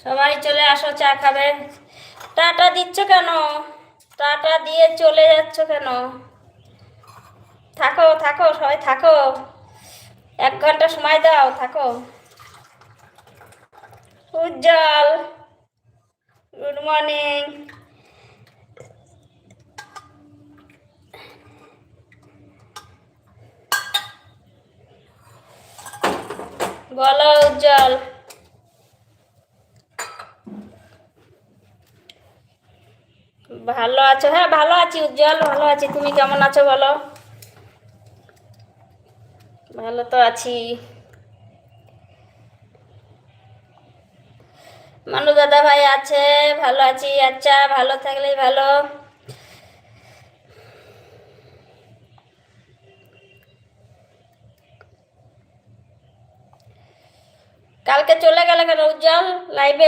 সবাই চলে আসো, চা খাবে। টাটা দিচ্ছ কেন? টাটা দিয়ে চলে যাচ্ছ কেন? থাকো থাকো, সবাই থাকো, 1 ঘন্টা সময় দাও, থাকো। উজ্জ্বল, গুড মর্নিং। বলো উজ্জ্বল। ভালো আছো? হ্যাঁ ভালো আছি উজ্জ্বল, ভালো আছি। তুমি কেমন আছো বলো? ভালো তো আছি। মানু দাদা ভাই আছে? ভালো আছি। আচ্ছা, ভালো থাকলেই ভালো। কালকে চলে গেলে কেন উজ্জ্বল লাইভে?